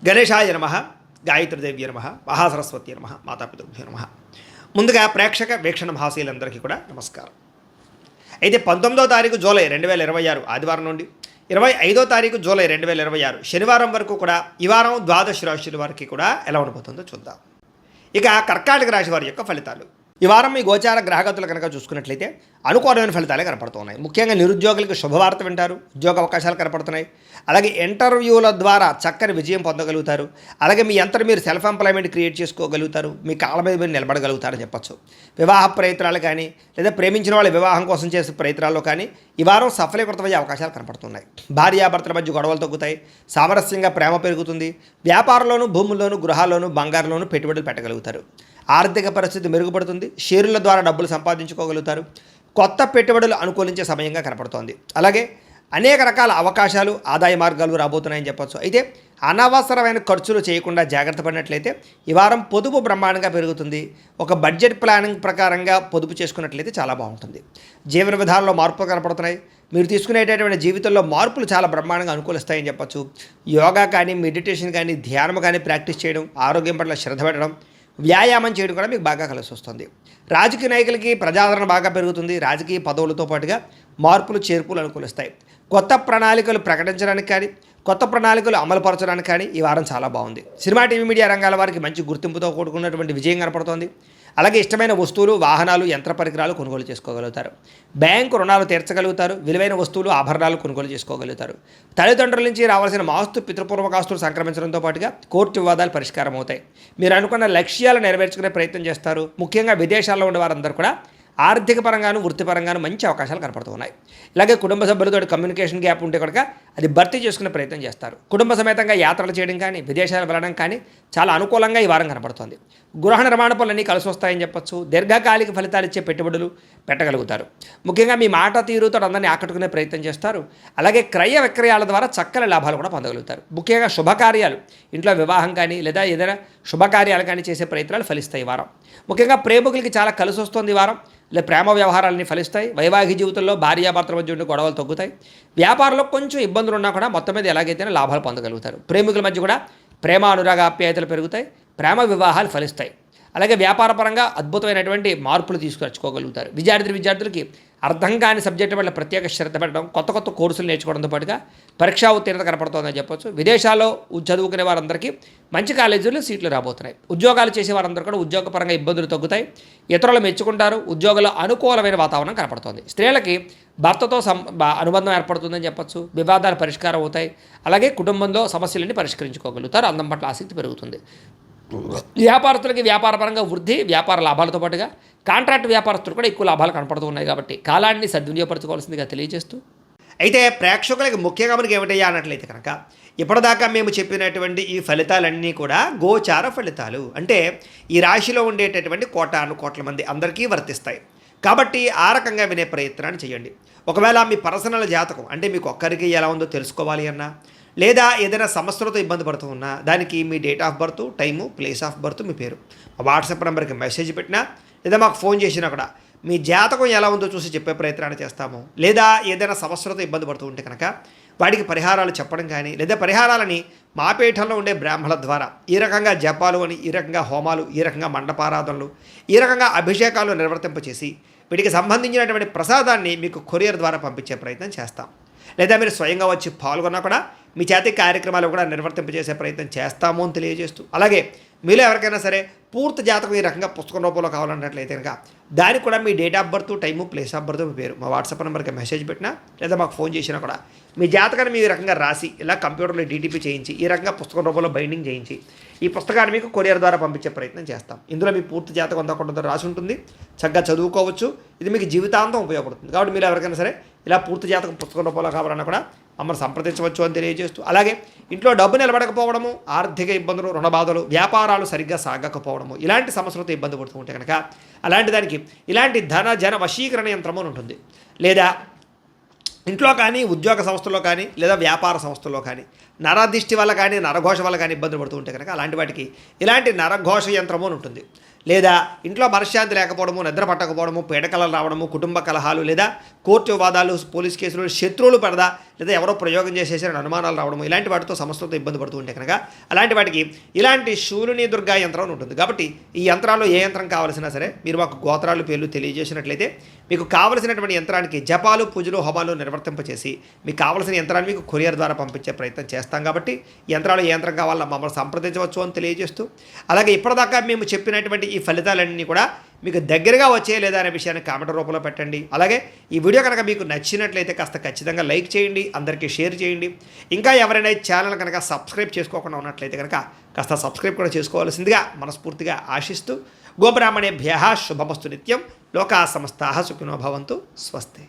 గణేశాయ నమః, గాయత్రీదేవ్య నమః, మహాసరస్వతి నమః, మాతాపితృభ్యో నమః. ముందుగా ప్రేక్షక వీక్షణ మహాశీలందరికీ కూడా నమస్కారం. అయితే 19వ తారీఖు జూలై 2026 ఆదివారం నుండి 25వ తారీఖు జూలై 2026 శనివారం వరకు కూడా ఈ వారం ద్వాదశ రాశుల వారికి కూడా ఎలా ఉండబోతుందో చూద్దాం. ఇక కర్కాటక రాశి వారి యొక్క ఫలితాలు. ఈ వారం మీ గోచార గ్రహగతులు కనుక చూసుకున్నట్లయితే అనుకూలమైన ఫలితాలే కనపడుతున్నాయి. ముఖ్యంగా నిరుద్యోగులకు శుభవార్త వింటారు, ఉద్యోగ అవకాశాలు కనపడుతున్నాయి. అలాగే ఇంటర్వ్యూల ద్వారా చక్కని విజయం పొందగలుగుతారు. అలాగే మీ అంతటి మీరు సెల్ఫ్ ఎంప్లాయ్మెంట్ క్రియేట్ చేసుకోగలుగుతారు, మీ కాళ్ళ మీద మీరు నిలబడగలుగుతారని చెప్పచ్చు. వివాహ ప్రయత్నాలు కానీ లేదా ప్రేమించిన వాళ్ళ వివాహం కోసం చేసే ప్రయత్నాల్లో కానీ ఈ వారం సఫలీకృతమయ్యే అవకాశాలు కనపడుతున్నాయి. భార్యాభర్తల మధ్య గొడవలు తగ్గుతాయి, సామరస్యంగా ప్రేమ పెరుగుతుంది. వ్యాపారంలోనూ, భూముల్లోనూ, గృహాల్లోనూ, బంగారంలోనూ పెట్టుబడులు పెట్టగలుగుతారు. ఆర్థిక పరిస్థితి మెరుగుపడుతుంది. షేర్ల ద్వారా డబ్బులు సంపాదించుకోగలుగుతారు. కొత్త పెట్టుబడులు అనుకూలించే సమయంగా కనపడుతోంది. అలాగే అనేక రకాల అవకాశాలు, ఆదాయ మార్గాలు రాబోతున్నాయని చెప్పచ్చు. అయితే అనవసరమైన ఖర్చులు చేయకుండా జాగ్రత్త పడినట్లయితే ఈ వారం పొదుపు బ్రహ్మాండంగా పెరుగుతుంది. ఒక బడ్జెట్ ప్లానింగ్ ప్రకారంగా పొదుపు చేసుకున్నట్లయితే చాలా బాగుంటుంది. జీవన విధానంలో మార్పులు కనపడుతున్నాయి. మీరు తీసుకునేటటువంటి జీవితంలో మార్పులు చాలా బ్రహ్మాండంగా అనుకూలిస్తాయని చెప్పచ్చు. యోగా కానీ, మెడిటేషన్ కానీ, ధ్యానం కానీ ప్రాక్టీస్ చేయడం, ఆరోగ్యం పట్ల శ్రద్ధ పెట్టడం, వ్యాయామం చేయడం కూడా మీకు బాగా కలిసి వస్తుంది. రాజకీయ నాయకులకి ప్రజాదరణ బాగా పెరుగుతుంది. రాజకీయ పదవులతో పాటుగా మార్పులు, చేర్పులు అనుకూలిస్తాయి. కొత్త ప్రణాళికలు ప్రకటించడానికి కానీ, కొత్త ప్రణాళికలు అమలుపరచడానికి కానీ ఈ వారం చాలా బాగుంది. సినిమా, టీవీ, మీడియా రంగాల వారికి మంచి గుర్తింపుతో కూడుకున్నటువంటి విజయం కనపడుతోంది. అలాగే ఇష్టమైన వస్తువులు, వాహనాలు, యంత్ర పరికరాలు కొనుగోలు చేసుకోగలుగుతారు. బ్యాంకు రుణాలు తీర్చగలుగుతారు. విలువైన వస్తువులు, ఆభరణాలు కొనుగోలు చేసుకోగలుగుతారు. తల్లిదండ్రుల నుంచి రావాల్సిన ఆస్తు, పితృపూర్వక ఆస్తులు సంక్రమించడంతో పాటుగా కోర్టు వివాదాలు పరిష్కారం అవుతాయి. మీరు అనుకున్న లక్ష్యాలు నెరవేర్చుకునే ప్రయత్నం చేస్తారు. ముఖ్యంగా విదేశాల్లో ఉండే వారందరూ కూడా ఆర్థిక పరంగాను, వృత్తిపరంగాను మంచి అవకాశాలు కనపడుతున్నాయి. ఇలాగే కుటుంబ సభ్యులతో కమ్యూనికేషన్ గ్యాప్ ఉంటే కనుక అది భర్తీ చేసుకునే ప్రయత్నం చేస్తారు. కుటుంబ సమేతంగా యాత్రలు చేయడం కానీ, విదేశాలు వెళ్ళడం కానీ చాలా అనుకూలంగా ఈ వారం కనపడుతోంది. గృహ నిర్మాణ పనులన్నీ కలిసి వస్తాయని చెప్పచ్చు. దీర్ఘకాలిక ఫలితాలు ఇచ్చే పెట్టుబడులు పెట్టగలుగుతారు. ముఖ్యంగా మీ మాట తీరుతో అందరినీ ఆకట్టుకునే ప్రయత్నం చేస్తారు. అలాగే క్రయ విక్రయాల ద్వారా చక్కని లాభాలు కూడా పొందగలుగుతారు. ముఖ్యంగా శుభకార్యాలు, ఇంట్లో వివాహం కానీ లేదా ఏదైనా శుభకార్యాలు కానీ చేసే ప్రయత్నాలు ఫలిస్తాయి ఈ వారం. ముఖ్యంగా ప్రేమికులకి చాలా కలిసి వస్తుంది ఈ వారం. ఇలా ప్రేమ వ్యవహారాలని ఫలిస్తాయి. వైవాహిక జీవితంలో భార్యాభర్తల మధ్య ఉండే గొడవలు తగ్గుతాయి. వ్యాపారంలో కొంచెం ఇబ్బందులు ఉన్నా కూడా మొత్తం మీద ఎలాగైతేనే లాభాలు పొందగలుగుతారు. ప్రేమికుల మధ్య కూడా ప్రేమ, అనురాగ, ఆప్యాయతలు పెరుగుతాయి. ప్రేమ వివాహాలు ఫలిస్తాయి. అలాగే వ్యాపారపరంగా అద్భుతమైనటువంటి మార్పులు తీసుకొచ్చుకోగలుగుతారు. విద్యార్థులకి అర్థం కాని సబ్జెక్టు వల్ల ప్రత్యేక శ్రద్ధ పెట్టడం, కొత్త కొత్త కోర్సులు నేర్చుకోవడంతో పాటుగా పరీక్షా ఉత్తీర్ణత కనపడుతుందని చెప్పొచ్చు. విదేశాల్లో చదువుకునే వారందరికీ మంచి కాలేజీల్లో సీట్లు రాబోతున్నాయి. ఉద్యోగాలు చేసే వారందరూ కూడా ఉద్యోగపరంగా ఇబ్బందులు తగ్గుతాయి. ఇతరులు మెచ్చుకుంటారు. ఉద్యోగంలో అనుకూలమైన వాతావరణం కనపడుతుంది. స్త్రీలకి భర్తతో అనుబంధం ఏర్పడుతుందని చెప్పొచ్చు. వివాదాలు పరిష్కారం అవుతాయి. అలాగే కుటుంబంలో సమస్యలన్నీ పరిష్కరించుకోగలుగుతారు. అందం పట్ల ఆసక్తి పెరుగుతుంది. వ్యాపారస్తులకి వ్యాపారపరంగా వృద్ధి, వ్యాపార లాభాలతో పాటుగా కాంట్రాక్ట్ వ్యాపారస్తులు కూడా ఎక్కువ లాభాలు కనపడుతూ ఉన్నాయి. కాబట్టి కాలాన్ని సద్వినియోగపరచుకోవాల్సిందిగా తెలియజేస్తూ, అయితే ప్రేక్షకులకి ముఖ్యంగా మనకి ఏమిటయ్యా అన్నట్లయితే కనుక ఇప్పటిదాకా మేము చెప్పినటువంటి ఈ ఫలితాలన్నీ కూడా గోచార ఫలితాలు. అంటే ఈ రాశిలో ఉండేటటువంటి కోట్ల మంది అందరికీ వర్తిస్తాయి. కాబట్టి ఆ రకంగా వినే ప్రయత్నాన్ని చేయండి. ఒకవేళ మీ పర్సనల్ జాతకం అంటే మీకు ఒక్కరికి ఎలా ఉందో తెలుసుకోవాలి అన్నా, లేదా ఏదైనా సమస్యలతో ఇబ్బంది పడుతూ ఉన్నా దానికి మీ date of birth, time, place of birth, మీ పేరు మా వాట్సాప్ నెంబర్కి మెసేజ్ పెట్టినా లేదా మాకు ఫోన్ చేసినా కూడా మీ జాతకం ఎలా ఉందో చూసి చెప్పే ప్రయత్నాన్ని చేస్తాము. లేదా ఏదైనా సమస్యలతో ఇబ్బంది పడుతూ ఉంటే కనుక వాటికి పరిహారాలు చెప్పడం కానీ, లేదా పరిహారాలని మా పీఠంలో ఉండే బ్రాహ్మణుల ద్వారా ఈ రకంగా జపాలు అని, ఈ రకంగా హోమాలు, ఈ రకంగా మండపారాధనలు, ఈ రకంగా అభిషేకాలు నిర్వర్తింపచేసి వీటికి సంబంధించినటువంటి ప్రసాదాన్ని మీకు కొరియర్ ద్వారా పంపించే ప్రయత్నం చేస్తాం. లేదా మీరు స్వయంగా వచ్చి పాల్గొన్నా కూడా మీ చేతి కార్యక్రమాలు కూడా నిర్వర్తింపజేసే ప్రయత్నం చేస్తాము అని తెలియజేస్తూ, అలాగే మీలో ఎవరికైనా సరే పూర్తి జాతకం ఈ రకంగా పుస్తకం రూపంలో కావాలన్నట్లయితే కనుక దానికి కూడా మీ date of birth, time, place of birth, మీ పేరు మా వాట్సాప్ నెంబర్కి మెసేజ్ పెట్టినా లేదా మాకు ఫోన్ చేసినా కూడా మీ జాతకాన్ని మీ రకంగా రాసి ఇలా కంప్యూటర్లో డీటీపీ చేయించి ఈ రకంగా పుస్తకం రూపంలో బైండింగ్ చేయించి ఈ పుస్తకాన్ని మీకు కొరియర్ ద్వారా పంపించే ప్రయత్నం చేస్తాం. ఇందులో మీ పూర్తి జాతకం అంతా రాసి ఉంటుంది. చక్కగా చదువుకోవచ్చు. ఇది మీకు జీవితాంతం ఉపయోగపడుతుంది. కాబట్టి మీరు ఎవరికైనా సరే ఇలా పూర్తి జాతకం పుస్తకం రూపంలో కావాలన్నా కూడా మమ్మల్ని సంప్రదించవచ్చు అని తెలియజేస్తూ, అలాగే ఇంట్లో డబ్బు నిలబడకపోవడము, ఆర్థిక ఇబ్బందులు, రుణబాధలు, వ్యాపారాలు సరిగ్గా సాగకపోవడము, ఇలాంటి సమస్యలతో ఇబ్బంది పడుతూ ఉంటే కనుక అలాంటి దానికి ఇలాంటి ధన జన వశీకరణ యంత్రము అని ఉంటుంది. లేదా ఇంట్లో కానీ, ఉద్యోగ సంస్థల్లో కానీ, లేదా వ్యాపార సంస్థల్లో కానీ నరదిష్టి వల్ల కానీ, నరఘోష వల్ల కానీ ఇబ్బందులు పడుతూ ఉంటే కనుక అలాంటి వాటికి ఇలాంటి నరఘోష యంత్రము అని ఉంటుంది. లేదా ఇంట్లో మనశ్శాంతి లేకపోవడము, నిద్ర పట్టకపోవడము, పీడకలలు రావడము, కుటుంబ కలహాలు, లేదా కోర్టు వివాదాలు, పోలీస్ కేసులు, శత్రువులు పడదా, లేదా ఎవరో ప్రయోగం చేసేసారని అనుమానాలు రావడము, ఇలాంటి వాటితో సమస్యలతో ఇబ్బంది పడుతూ ఉంటే కనుక అలాంటి వాటికి ఇలాంటి శూలిని దుర్గా యంత్రం ఉంటుంది. కాబట్టి ఈ యంత్రాల్లో ఏ యంత్రం కావాల్సినా సరే మీరు మాకు గోత్రాలు పేర్లు తెలియజేసినట్లయితే మీకు కావలసినటువంటి యంత్రానికి జపాలు, పూజలు, హోమాలు నిర్వర్తింపచేసి మీకు కావలసిన యంత్రాన్ని మీకు కొరియర్ ద్వారా పంపించే ప్రయత్నం చేస్తాం. కాబట్టి యంత్రాలు ఏ యంత్రం కావాలో మమ్మల్ని సంప్రదించవచ్చు అని తెలియజేస్తూ, అలాగే ఇప్పటిదాకా మేము చెప్పినటువంటి ఈ ఫలితాలన్నీ కూడా మీకు దగ్గరగా వచ్చే లేదా అనే విషయాన్ని కామెంట్ రూపంలో పెట్టండి. అలాగే ఈ వీడియో కనుక మీకు నచ్చినట్లయితే కాస్త ఖచ్చితంగా లైక్ చేయండి, అందరికీ షేర్ చేయండి. ఇంకా ఎవరైనా ఈ ఛానల్ కనుక సబ్స్క్రైబ్ చేసుకోకుండా ఉన్నట్లయితే కనుక కాస్త సబ్స్క్రైబ్ కూడా చేసుకోవాల్సిందిగా మనస్ఫూర్తిగా ఆశిస్తూ, గోబ్రాహ్మణేభ్యః శుభమస్తు నిత్యం, లోకా సమస్తాః సుఖినో భవంతు, స్వస్తి.